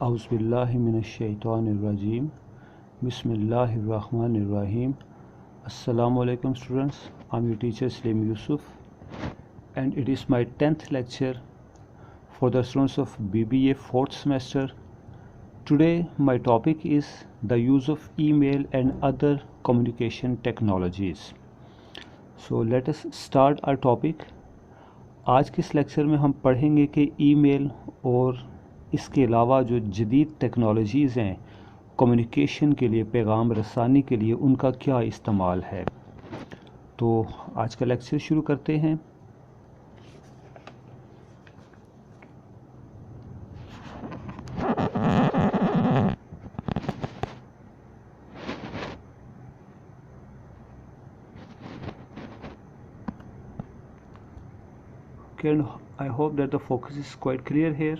اعوذ باللہ من الشیطان الرجیم بسم اللہ الرحمن الرحیم. Assalamu alaikum students, I'm your teacher Slim Yusuf and it is my 10th lecture for the students of BBA 4th semester. Today my topic is the use of email and other communication technologies. So let us start our topic. آج کے اس lecture میں ہم پڑھیں گے کہ ای میل اور اس کے علاوہ جو جدید ٹیکنالوجیز ہیں کمیونیکیشن کے لیے، پیغام رسانی کے لیے، ان کا کیا استعمال ہے. تو آج کا لیکچر شروع کرتے ہیں. And I hope that the focus is quite clear here.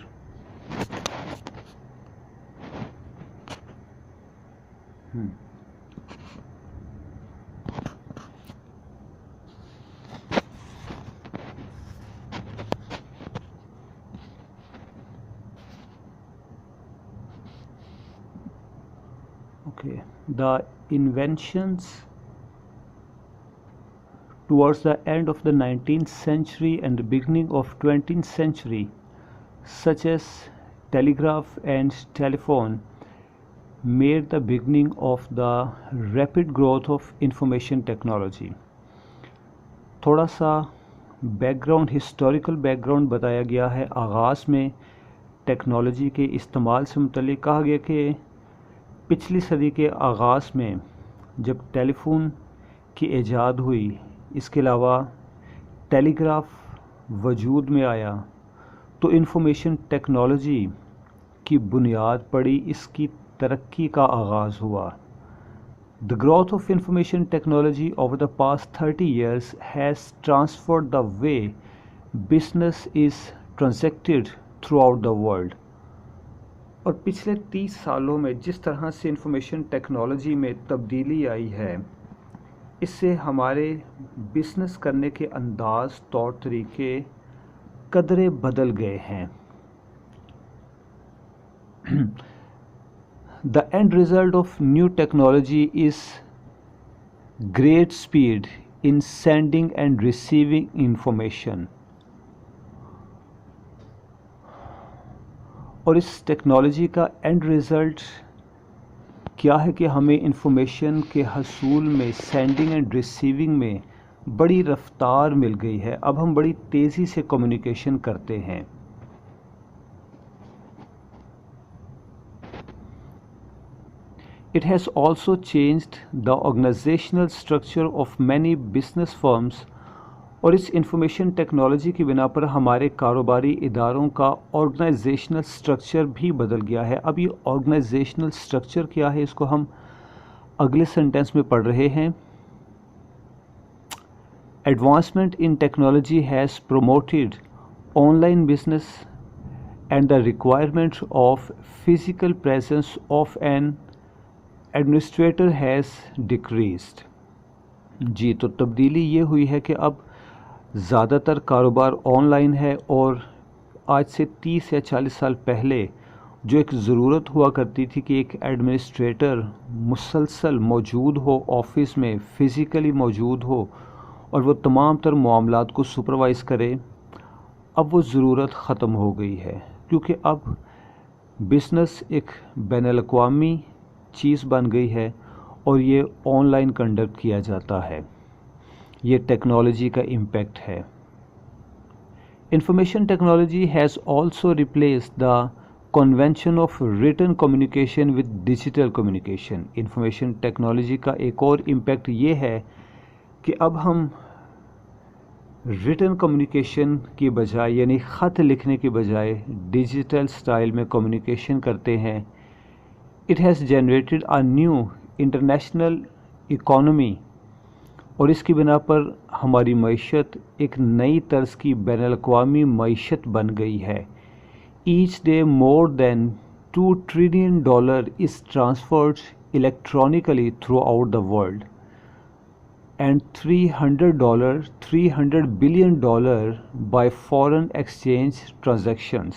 Okay, the inventions towards the end of the 19th century and the beginning of 20th century, such as telegraph and telephone, made the beginning of the rapid growth of information technology. تھوڑا سا back ground, historical back ground بتایا گیا ہے. آغاز میں technology کے استعمال سے متعلق کہا گیا کہ پچھلی صدی کے آغاز میں جب ٹیلی فون کی ایجاد ہوئی، اس کے علاوہ ٹیلی گراف وجود میں آیا تو انفارمیشن ٹیکنالوجی کی بنیاد پڑی، اس کی ترقی کا آغاز ہوا. The growth of information technology over the past 30 years has transformed the way business is transacted throughout the world. اور پچھلے 30 سالوں میں جس طرح سے انفارمیشن ٹیکنالوجی میں تبدیلی آئی ہے، اس سے ہمارے بزنس کرنے کے انداز، طور طریقے قدرے بدل گئے ہیں. The end result of new technology is great speed in sending and receiving information. اور اس ٹیکنالوجی کا اینڈ ریزلٹ کیا ہے کہ ہمیں انفارمیشن کے حصول میں، سینڈنگ اینڈ ریسیونگ میں بڑی رفتار مل گئی ہے. اب ہم بڑی تیزی سے کمیونیکیشن کرتے ہیں. It has also changed the organizational structure of many business firms. اور اس انفارمیشن ٹیکنالوجی کی بنا پر ہمارے کاروباری اداروں کا آرگنائزیشنل سٹرکچر بھی بدل گیا ہے. اب یہ آرگنائزیشنل سٹرکچر کیا ہے، اس کو ہم اگلے سینٹینس میں پڑھ رہے ہیں. Advancement in technology has promoted online business and the requirement of physical presence of an administrator has decreased. جی، تو تبدیلی یہ ہوئی ہے کہ اب زیادہ تر کاروبار آن لائن ہے، اور آج سے 30 یا 40 سال پہلے جو ایک ضرورت ہوا کرتی تھی کہ ایک ایڈمنسٹریٹر مسلسل موجود ہو، آفس میں فزیکلی موجود ہو اور وہ تمام تر معاملات کو سپروائز کرے، اب وہ ضرورت ختم ہو گئی ہے، کیونکہ اب بزنس ایک بین الاقوامی چیز بن گئی ہے اور یہ آن لائن کنڈکٹ کیا جاتا ہے. یہ ٹیکنالوجی کا امپیکٹ ہے. Information technology has also replaced the convention of written communication with digital communication. Information technology کا ایک اور امپیکٹ یہ ہے کہ اب ہم ریٹن کمیونیکیشن کی بجائے، یعنی خط لکھنے کی بجائے، ڈیجیٹل سٹائل میں کمیونیکیشن کرتے ہیں. It has generated a new international economy. اور اس کی بنا پر ہماری معیشت ایک نئی طرز کی بین الاقوامی معیشت بن گئی ہے. Each day more than $2 trillion is transferred electronically throughout the world and $300 billion by foreign exchange transactions.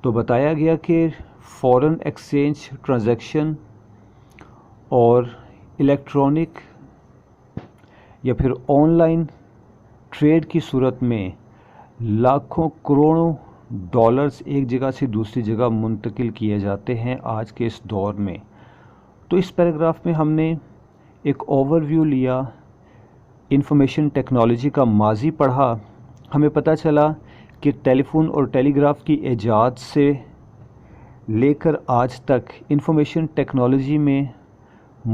تو بتایا گیا کہ فورن ایکسچینج ٹرانزیکشن اور الیکٹرانک یا پھر آن لائن ٹریڈ کی صورت میں لاکھوں کروڑوں ڈالرز ایک جگہ سے دوسری جگہ منتقل کیے جاتے ہیں آج کے اس دور میں۔ تو اس پیراگراف میں ہم نے ایک اوور ویو لیا، انفارمیشن ٹیکنالوجی کا ماضی پڑھا، ہمیں پتہ چلا کہ ٹیلی فون اور ٹیلی گراف کی ایجاد سے لے کر آج تک انفارمیشن ٹیکنالوجی میں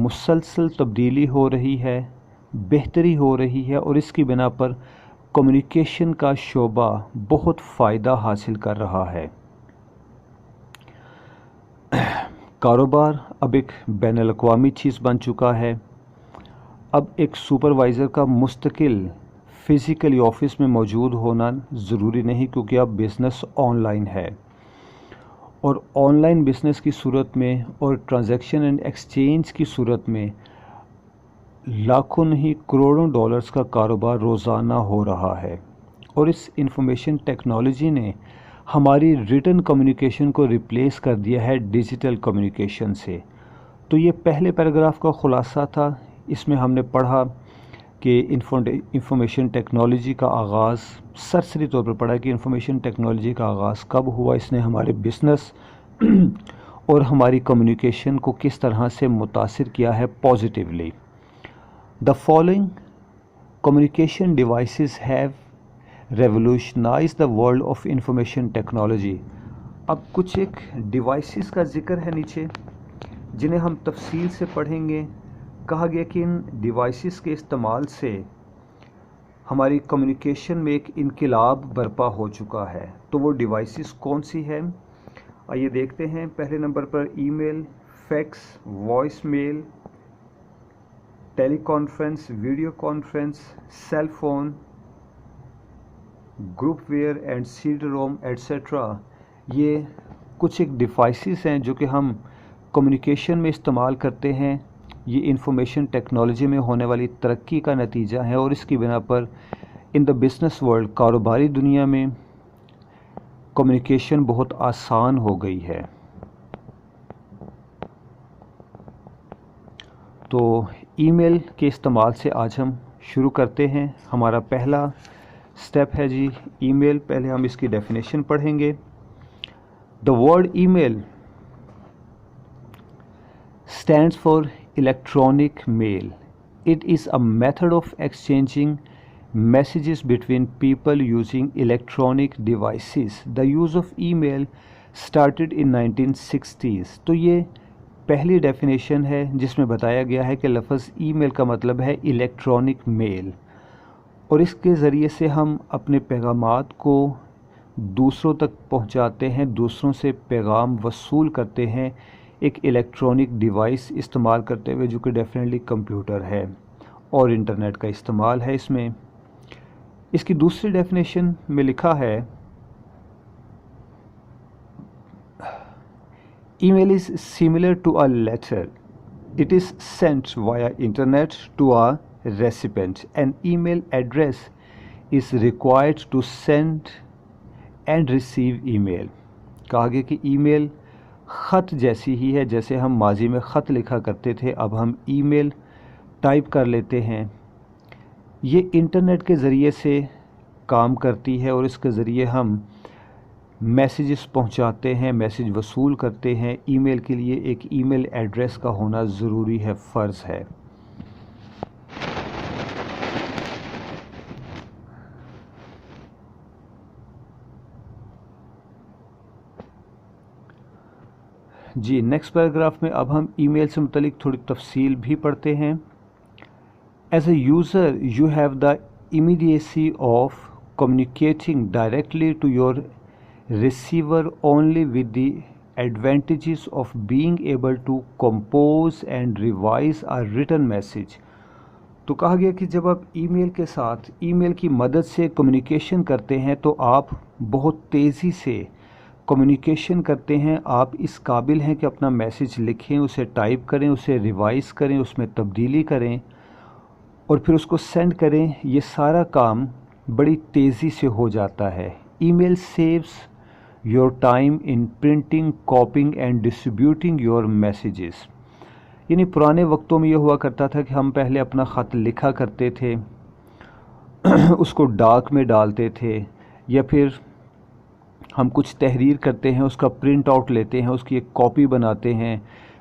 مسلسل تبدیلی ہو رہی ہے، بہتری ہو رہی ہے، اور اس کی بنا پر کمیونیکیشن کا شعبہ بہت فائدہ حاصل کر رہا ہے۔ کاروبار اب ایک بین الاقوامی چیز بن چکا ہے۔ اب ایک سپروائزر کا مستقل فزیکلی آفس میں موجود ہونا ضروری نہیں، کیونکہ اب بزنس آن لائن ہے، اور آن لائن بزنس کی صورت میں اور ٹرانزیکشن اینڈ ایکسچینج کی صورت میں لاکھوں نہیں کروڑوں ڈالرز کا کاروبار روزانہ ہو رہا ہے، اور اس انفارمیشن ٹیکنالوجی نے ہماری ریٹن کمیونیکیشن کو ریپلیس کر دیا ہے ڈیجیٹل کمیونیکیشن سے۔ تو یہ پہلے پیراگراف کا خلاصہ تھا۔ اس میں ہم نے پڑھا کہ انفارمیشن ٹیکنالوجی کا آغاز، سرسری طور پر پڑھا کہ انفارمیشن ٹیکنالوجی کا آغاز کب ہوا، اس نے ہمارے بزنس اور ہماری کمیونیکیشن کو کس طرح سے متاثر کیا ہے positively. The following communication devices have revolutionized the world of information technology۔ اب کچھ ایک ڈیوائسز کا ذکر ہے نیچے، جنہیں ہم تفصیل سے پڑھیں گے۔ کہا گیا کہ ان ڈیوائسز کے استعمال سے ہماری کمیونیکیشن میں ایک انقلاب برپا ہو چکا ہے۔ تو وہ ڈیوائسز کون سی ہیں؟ آئیے دیکھتے ہیں۔ پہلے نمبر پر email, fax, voice mail, teleconference, video conference, cell phone, groupware and C D ROM etcetera. یہ کچھ ایک ڈیوائسز ہیں جو کہ ہم کمیونیکیشن میں استعمال کرتے ہیں۔ یہ انفارمیشن ٹیکنالوجی میں ہونے والی ترقی کا نتیجہ ہے، اور اس کی بنا پر ان دا بزنس ورلڈ، کاروباری دنیا میں کمیونیکیشن بہت آسان ہو گئی ہے۔ تو ای میل کے استعمال سے آج ہم شروع کرتے ہیں۔ ہمارا پہلا سٹیپ ہے جی ای میل۔ پہلے ہم اس کی ڈیفینیشن پڑھیں گے۔ The word email stands for electronic mail. It is a method of exchanging messages between people using electronic devices. The use of email started in 1960s. تو یہ پہلی ڈیفینیشن ہے جس میں بتایا گیا ہے کہ لفظ ای میل کا مطلب ہے الیکٹرانک میل، اور اس کے ذریعے سے ہم اپنے پیغامات کو دوسروں تک پہنچاتے ہیں، دوسروں سے پیغام وصول کرتے ہیں ایک الیکٹرانک ڈیوائس استعمال کرتے ہوئے، جو کہ ڈیفینیٹلی کمپیوٹر ہے، اور انٹرنیٹ کا استعمال ہے اس میں۔ اس کی دوسری ڈیفینیشن میں لکھا ہے email is similar to a letter, it is sent via internet to a recipient, an email address is required to send and receive email. کہا گیا کہ ای میل خط جیسی ہی ہے، جیسے ہم ماضی میں خط لکھا کرتے تھے، اب ہم ای میل ٹائپ کر لیتے ہیں۔ یہ انٹرنیٹ کے ذریعے سے کام کرتی ہے، اور اس کے ذریعے ہم میسیجز پہنچاتے ہیں، میسیج وصول کرتے ہیں۔ ای میل کے لیے ایک ای میل ایڈریس کا ہونا ضروری ہے، فرض ہے۔ جی نیکسٹ پیراگراف میں اب ہم ای میل سے متعلق تھوڑی تفصیل بھی پڑھتے ہیں۔ As a user you have the immediacy of communicating directly to your receiver only with the advantages of being able to compose and revise a written message. تو کہا گیا کہ جب آپ ای میل کے ساتھ ای میل کی مدد سے کمیونیکیشن کرتے ہیں تو آپ بہت تیزی سے کمیونیکیشن کرتے ہیں، آپ اس قابل ہیں کہ اپنا میسیج لکھیں، اسے ٹائپ کریں، اسے ریوائز کریں، اس میں تبدیلی کریں، اور پھر اس کو سینڈ کریں۔ یہ سارا کام بڑی تیزی سے ہو جاتا ہے۔ ای میل saves your time in printing, copying and distributing your messages. یعنی پرانے وقتوں میں یہ ہوا کرتا تھا کہ ہم پہلے اپنا خط لکھا کرتے تھے، اس کو ڈاک میں ڈالتے تھے، یا پھر ہم کچھ تحریر کرتے ہیں، اس کا پرنٹ آؤٹ لیتے ہیں، اس کی ایک کاپی بناتے ہیں،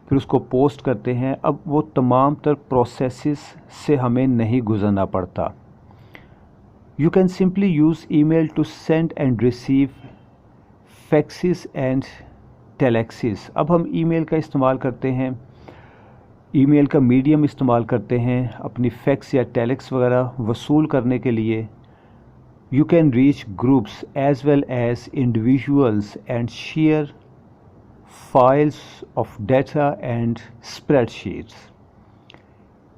پھر اس کو پوسٹ کرتے ہیں. اب وہ تمام تر پروسیسز سے ہمیں نہیں گزرنا پڑتا. You can simply use email to send and receive faxes and telexes. اب ہم ای میل کا استعمال کرتے ہیں، ای میل کا میڈیم استعمال کرتے ہیں اپنی فیکس یا ٹیلیکس وغیرہ وصول کرنے کے لیے. You can reach groups as well as individuals and share files of data and spreadsheets.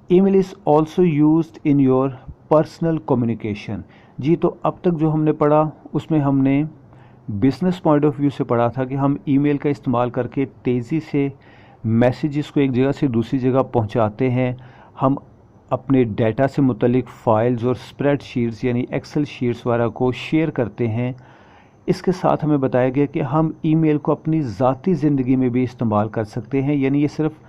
Email is also used in your personal communication. جی تو اب تک جو ہم نے پڑھا اس میں ہم نے بزنس پوائنٹ آف ویو سے پڑھا تھا کہ ہم ای میل کا استعمال کر کے تیزی سے میسیجز کو ایک جگہ سے دوسری جگہ پہنچاتے ہیں. ہم اپنے ڈیٹا سے متعلق فائلز اور اسپریڈ شیٹس یعنی ایکسل شیٹس وغیرہ کو شیئر کرتے ہیں. اس کے ساتھ ہمیں بتایا گیا کہ ہم ای میل کو اپنی ذاتی زندگی میں بھی استعمال کر سکتے ہیں. یعنی یہ صرف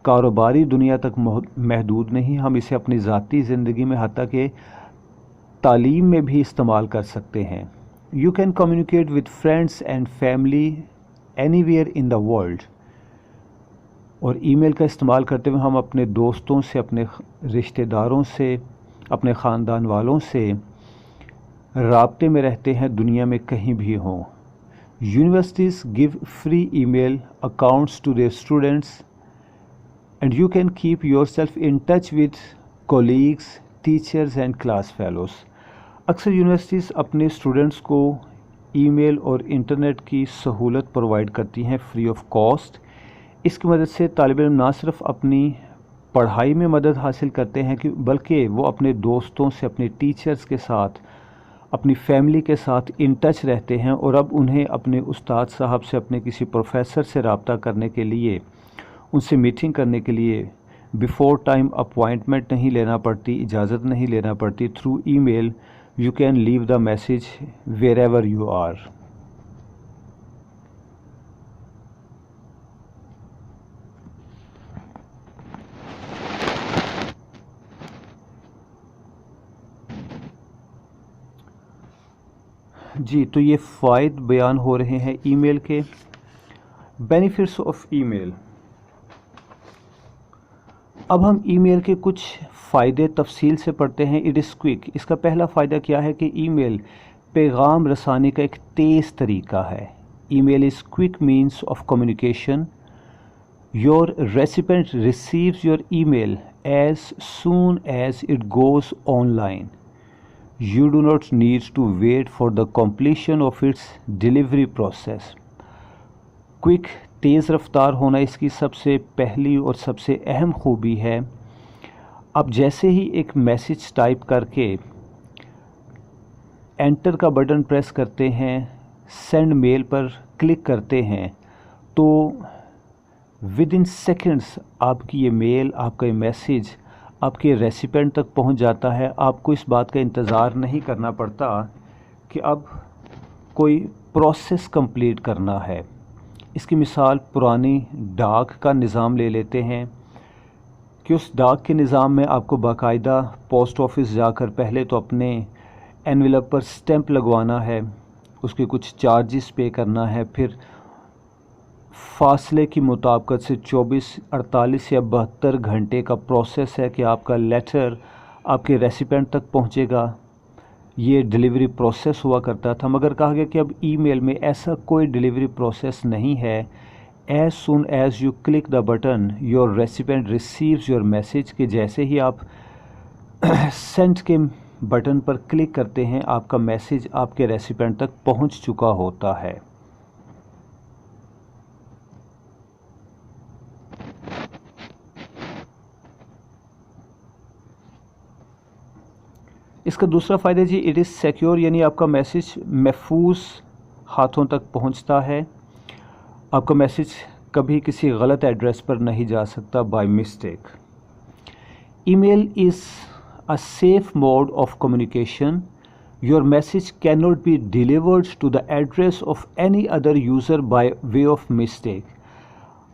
کاروباری دنیا تک محدود نہیں، ہم اسے اپنی ذاتی زندگی میں حتیٰ کہ تعلیم میں بھی استعمال کر سکتے ہیں. You can communicate with friends and family any where in the world. اور ای میل کا استعمال کرتے ہوئے ہم اپنے دوستوں سے، اپنے رشتہ داروں سے، اپنے خاندان والوں سے رابطے میں رہتے ہیں دنیا میں کہیں بھی ہوں. Universities give free email accounts to their students and you can keep yourself in touch with colleagues, teachers and class fellows. اکثر یونیورسٹیز اپنے اسٹوڈنٹس کو ای میل اور انٹرنیٹ کی سہولت پرووائڈ کرتی ہیں فری آف کاسٹ. اس کی مدد سے طالب علم نہ صرف اپنی پڑھائی میں مدد حاصل کرتے ہیں بلکہ وہ اپنے دوستوں سے، اپنے ٹیچرز کے ساتھ، اپنی فیملی کے ساتھ ان ٹچ رہتے ہیں. اور اب انہیں اپنے استاد صاحب سے، اپنے کسی پروفیسر سے رابطہ کرنے کے لیے، ان سے میٹنگ کرنے کے لیے بیفور ٹائم اپوائنٹمنٹ نہیں لینا پڑتی، اجازت نہیں لینا پڑتی. Through email you can leave the message wherever you are. جی تو یہ فوائد بیان ہو رہے ہیں ای میل کے. بینیفٹس آف ای میل. اب ہم ای میل کے کچھ فائدے تفصیل سے پڑھتے ہیں. It is quick. اس کا پہلا فائدہ کیا ہے کہ ای میل پیغام رسانی کا ایک تیز طریقہ ہے. Email is quick means of communication. Your recipient receives your email as soon as it goes online. You do not need to wait for the completion of its delivery process. Quick تیز رفتار ہونا اس کی سب سے پہلی اور سب سے اہم خوبی ہے. آپ جیسے ہی ایک میسیج ٹائپ کر کے انٹر کا بٹن پریس کرتے ہیں، سینڈ میل پر کلک کرتے ہیں، تو ود ان سیکنڈس آپ کی یہ میل، آپ کا یہ میسیج آپ کے ریسیپینٹ تک پہنچ جاتا ہے. آپ کو اس بات کا انتظار نہیں کرنا پڑتا کہ اب کوئی پروسیس کمپلیٹ کرنا ہے. اس کی مثال پرانی ڈاک کا نظام لے لیتے ہیں کہ اس ڈاک کے نظام میں آپ کو باقاعدہ پوسٹ آفس جا کر پہلے تو اپنے انویلپ پر سٹیمپ لگوانا ہے، اس کے کچھ چارجز پے کرنا ہے، پھر فاصلے کی مطابقت سے 24، 48 یا 72 گھنٹے کا پروسیس ہے کہ آپ کا لیٹر آپ کے ریسیپینٹ تک پہنچے گا. یہ ڈیلیوری پروسیس ہوا کرتا تھا، مگر کہا گیا کہ اب ای میل میں ایسا کوئی ڈیلیوری پروسیس نہیں ہے. As soon as you click the button your recipient receives your message, کہ جیسے ہی آپ سینڈ کے بٹن پر کلک کرتے ہیں آپ کا میسیج آپ کے ریسیپینٹ تک پہنچ چکا ہوتا ہے. اس کا دوسرا فائدہ جی اٹ از سیکیور، یعنی آپ کا میسیج محفوظ ہاتھوں تک پہنچتا ہے. آپ کا میسیج کبھی کسی غلط ایڈریس پر نہیں جا سکتا by mistake. Email is a safe mode of communication. Your message cannot be delivered to the address of any other user by way of mistake.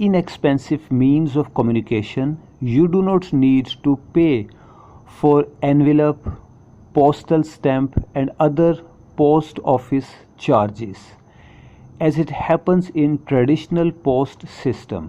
inexpensive means of communication. You do not need to pay for envelope, postal stamp and other post office charges as it happens in traditional post system.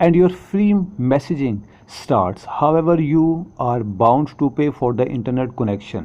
and your free messaging starts. However, you are bound to pay for the internet connection.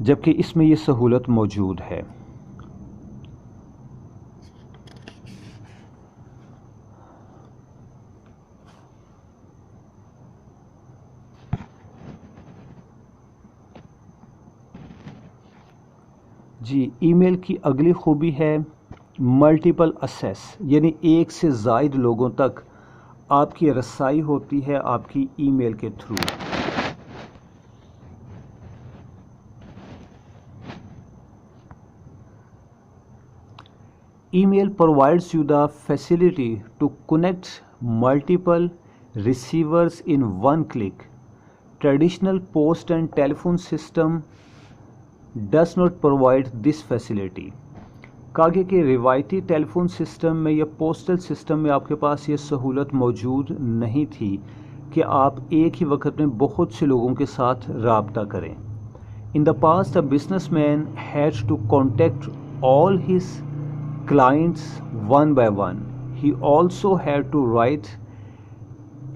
جبکہ اس میں یہ سہولت موجود ہے۔ جی، ای میل کی اگلی خوبی ہے ملٹیپل اسیس، یعنی ایک سے زائد لوگوں تک آپ کی رسائی ہوتی ہے آپ کی ای میل کے through. Email provides you the facility to connect multiple receivers in one click. Traditional post and telephone system does not provide this facility. کہا گیا کہ روایتی ٹیلی فون سسٹم میں یا پوسٹل سسٹم میں آپ کے پاس یہ سہولت موجود نہیں تھی کہ آپ ایک ہی وقت میں بہت سے لوگوں کے ساتھ رابطہ کریں۔ In the past, a businessman had to contact all his clients one by one. He also had to write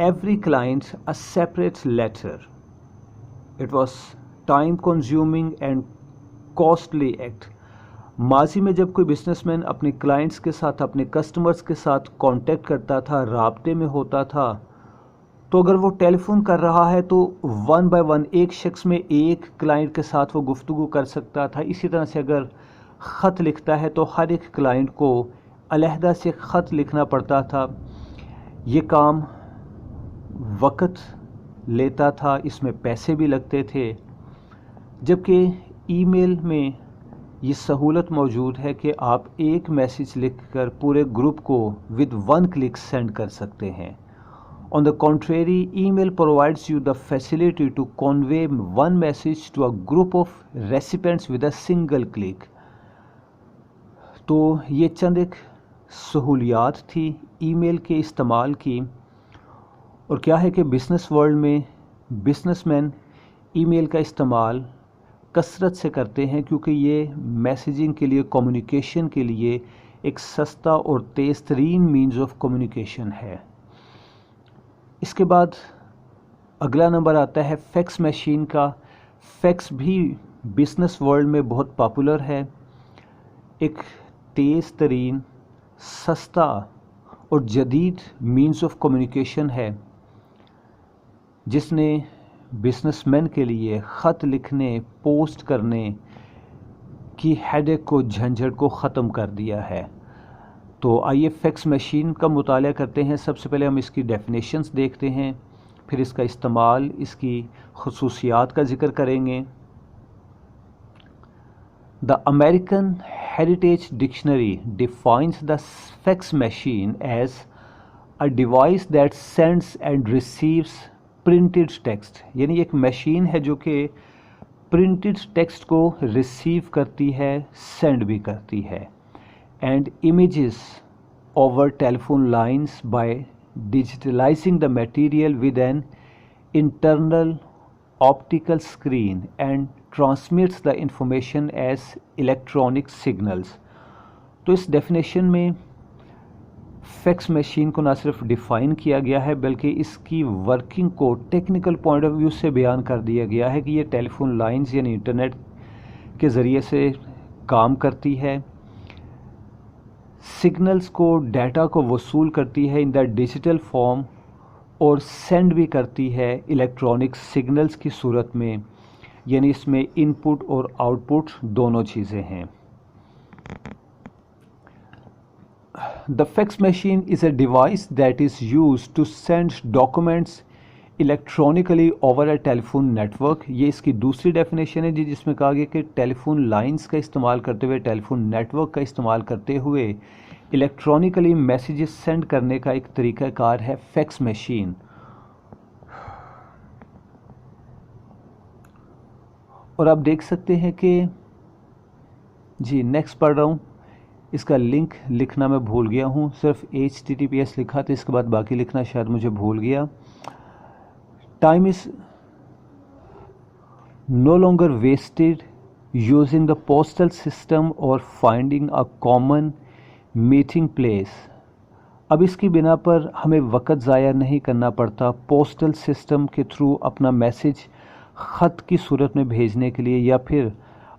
every client a separate letter. It was time-consuming and costly act. ماضی میں جب کوئی بزنس مین اپنے clients کے ساتھ اپنے customers کے ساتھ کانٹیکٹ کرتا تھا، رابطے میں ہوتا تھا، تو اگر وہ ٹیلی فون کر رہا ہے تو ون بائی ون ایک شخص میں ایک کلائنٹ کے ساتھ وہ گفتگو کر سکتا تھا۔ اسی طرح سے اگر خط لکھتا ہے تو ہر ایک کلائنٹ کو علیحدہ سے خط لکھنا پڑتا تھا۔ یہ کام وقت لیتا تھا، اس میں پیسے بھی لگتے تھے، جبکہ ای میل میں یہ سہولت موجود ہے کہ آپ ایک میسیج لکھ کر پورے گروپ کو ود ون کلک سینڈ کر سکتے ہیں۔ On the contrary, email provides you the facility to convey one message to a group of recipients with a single click. تو یہ چند ایک سہولیات تھی ای میل کے استعمال کی، اور کیا ہے کہ بزنس ورلڈ میں بزنس مین ای میل کا استعمال کثرت سے کرتے ہیں، کیونکہ یہ میسیجنگ کے لیے، کمیونیکیشن کے لیے ایک سستا اور تیز ترین مینز آف کمیونیکیشن ہے۔ اس کے بعد اگلا نمبر آتا ہے فیکس مشین کا۔ فیکس بھی بزنس ورلڈ میں بہت پاپولر ہے، ایک تیز ترین، سستا اور جدید مینز آف کمیونیکیشن ہے، جس نے بزنس مین کے لیے خط لکھنے، پوسٹ کرنے کی ہیڈیک کو، جھنجھٹ کو ختم کر دیا ہے۔ تو آئیے فیکس مشین کا مطالعہ کرتے ہیں۔ سب سے پہلے ہم اس کی ڈیفینیشنز دیکھتے ہیں، پھر اس کا استعمال، اس کی خصوصیات کا ذکر کریں گے۔ The American Heritage Dictionary defines the fax machine as a device that sends and receives printed text، یعنی ایک مشین ہے جو کہ پرنٹڈ ٹیکسٹ کو ریسیو کرتی ہے، سینڈ بھی کرتی ہے، and images over telephone lines by digitalizing the material with an internal optical screen and transmits the information as electronic signals۔ تو اس ڈیفینیشن میں فیکس مشین کو نہ صرف ڈیفائن کیا گیا ہے بلکہ اس کی ورکنگ کو ٹیکنیکل پوائنٹ آف ویو سے بیان کر دیا گیا ہے کہ یہ ٹیلی فون لائنز یعنی انٹرنیٹ کے ذریعے سے کام کرتی ہے، سگنلز کو، ڈیٹا کو وصول کرتی ہے ان دا ڈیجیٹل فارم، اور سینڈ بھی کرتی ہے الیکٹرانک سگنلز کی صورت میں، یعنی اس میں ان پٹ اور آؤٹ پٹ دونوں چیزیں ہیں۔ The fax machine is a device that is used to send documents electronically over a telephone network۔ یہ اس کی دوسری ڈیفینیشن ہے جس میں کہا گیا کہ ٹیلی فون لائنز کا استعمال کرتے ہوئے، ٹیلی فون نیٹ ورک کا استعمال کرتے ہوئے الیکٹرانکلی میسیجز سینڈ کرنے کا ایک طریقہ کار ہے فیکس مشین۔ اور آپ دیکھ سکتے ہیں کہ جی نیکسٹ پڑھ رہا ہوں، اس کا لنک لکھنا میں بھول گیا ہوں، صرف HTTPS لکھا تھا، اس کے بعد باقی لکھنا شاید مجھے بھول گیا۔ Time is no longer wasted using the postal system اور finding a common meeting place. اب اس کی بنا پر ہمیں وقت ضائع نہیں کرنا پڑتا پوسٹل سسٹم کے تھرو اپنا میسیج خط کی صورت میں بھیجنے کے لیے، یا پھر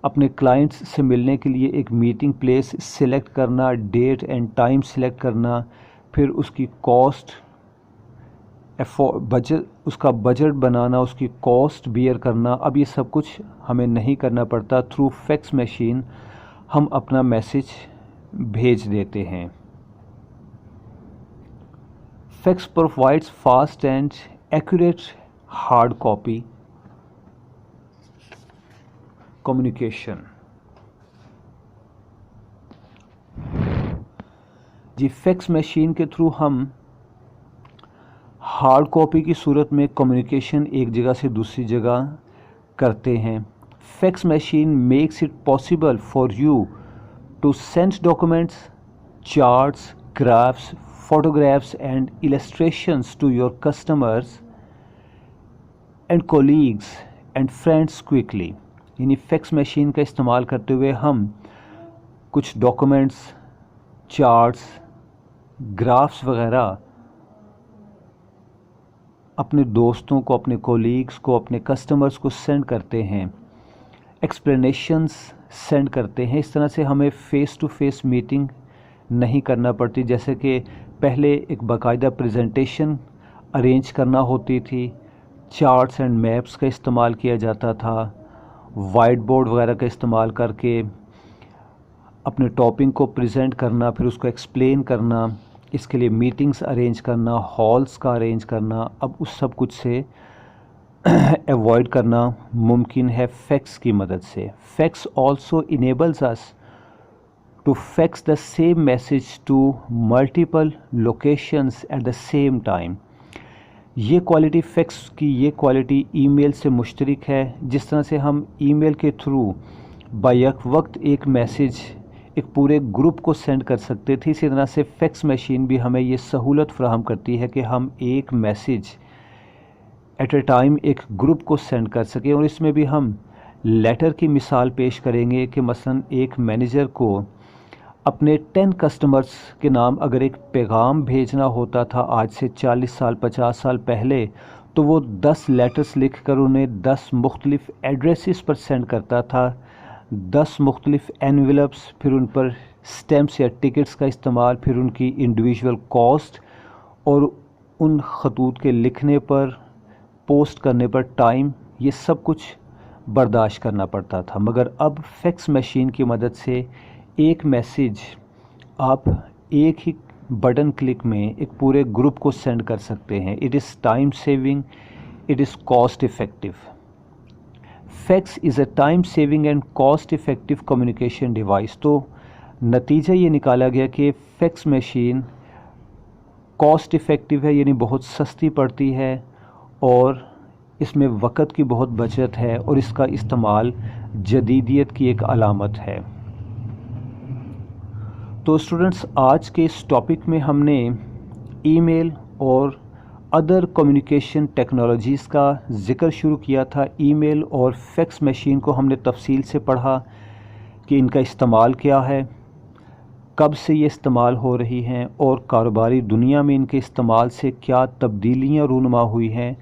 اپنے کلائنٹس سے ملنے کے لیے ایک میٹنگ پلیس سلیکٹ کرنا، ڈیٹ اینڈ ٹائم سلیکٹ کرنا، پھر اس کی کاسٹ اس کا بجٹ بنانا، اس کی کاسٹ بیئر کرنا. اب یہ سب کچھ ہمیں نہیں کرنا پڑتا. تھرو فیکس مشین ہم اپنا میسج بھیج دیتے ہیں. Fax provides fast and accurate hard copy communication. جی فیکس مشین کے تھرو ہم ہارڈ کاپی کی صورت میں کمیونیکیشن ایک جگہ سے دوسری جگہ کرتے ہیں. Fax machine makes it possible for you to send documents, charts, graphs, photographs and illustrations to your customers and colleagues and friends quickly. یعنی فیکس مشین کا استعمال کرتے ہوئے ہم کچھ ڈاکومنٹس، چارٹس، گرافس وغیرہ اپنے دوستوں کو، اپنے کولیگز کو، اپنے کسٹمرز کو سینڈ کرتے ہیں، ایکسپلینیشنز سینڈ کرتے ہیں. اس طرح سے ہمیں فیس ٹو فیس میٹنگ نہیں کرنا پڑتی. جیسے کہ پہلے ایک باقاعدہ پریزنٹیشن ارینج کرنا ہوتی تھی، چارٹس اینڈ میپس کا استعمال کیا جاتا تھا، وائٹ بورڈ وغیرہ کا استعمال کر کے اپنے ٹاپک کو پریزنٹ کرنا، پھر اس کو ایکسپلین کرنا، اس کے لیے میٹنگز ارینج کرنا، ہالس کا ارینج کرنا. اب اس سب کچھ سے ایوائڈ کرنا ممکن ہے فیکس کی مدد سے. Fax also enables us to fax the same message to multiple locations at the same time. یہ کوالٹی فیکس کی یہ کوالٹی ای میل سے مشترک ہے. جس طرح سے ہم ای میل کے تھرو بیک وقت ایک میسج ایک پورے گروپ کو سینڈ کر سکتے تھے، اسی طرح سے فیکس مشین بھی ہمیں یہ سہولت فراہم کرتی ہے کہ ہم ایک میسج ایٹ اے ٹائم ایک گروپ کو سینڈ کر سکیں. اور اس میں بھی ہم لیٹر کی مثال پیش کریں گے کہ مثلا ایک مینیجر کو اپنے 10 کسٹمرز کے نام اگر ایک پیغام بھیجنا ہوتا تھا آج سے 40 سال 50 سال پہلے، تو وہ 10 لیٹرز لکھ کر انہیں 10 مختلف ایڈریسز پر سینڈ کرتا تھا، 10 مختلف اینویلپس، پھر ان پر سٹیمپس یا ٹکٹس کا استعمال، پھر ان کی انڈیویجول کاسٹ اور ان خطوط کے لکھنے پر، پوسٹ کرنے پر ٹائم، یہ سب کچھ برداشت کرنا پڑتا تھا. مگر اب فیکس مشین کی مدد سے ایک میسج آپ ایک ہی بٹن کلک میں ایک پورے گروپ کو سینڈ کر سکتے ہیں. It is time saving, it is cost effective. Fax is a time saving and cost effective communication device. تو نتیجہ یہ نکالا گیا کہ فیکس مشین کاسٹ افیکٹو ہے، یعنی بہت سستی پڑتی ہے اور اس میں وقت کی بہت بچت ہے، اور اس کا استعمال جدیدیت کی ایک علامت ہے. تو اسٹوڈنٹس، آج کے اس ٹاپک میں ہم نے ای میل اور ادر کمیونیکیشن ٹیکنالوجیز کا ذکر شروع کیا تھا. ای میل اور فیکس مشین کو ہم نے تفصیل سے پڑھا کہ ان کا استعمال کیا ہے، کب سے یہ استعمال ہو رہی ہیں، اور کاروباری دنیا میں ان کے استعمال سے کیا تبدیلیاں رونما ہوئی ہیں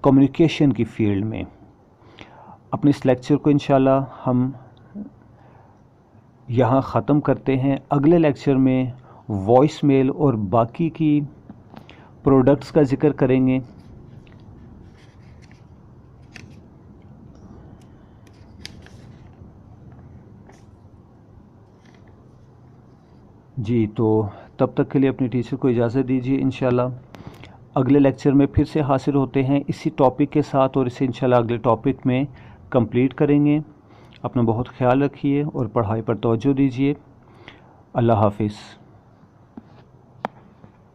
کمیونیکیشن کی فیلڈ میں. اپنے اس لیکچر کو انشاءاللہ ہم یہاں ختم کرتے ہیں. اگلے لیکچر میں وائس میل اور باقی کی پروڈکٹس کا ذکر کریں گے. جی تو تب تک کے لیے اپنی ٹیچر کو اجازت دیجیے. انشاءاللہ اگلے لیکچر میں پھر سے حاصل ہوتے ہیں اسی ٹاپک کے ساتھ، اور اسے انشاءاللہ اگلے ٹاپک میں کمپلیٹ کریں گے. اپنا بہت خیال رکھیے اور پڑھائی پر توجہ دیجیے. اللہ حافظ.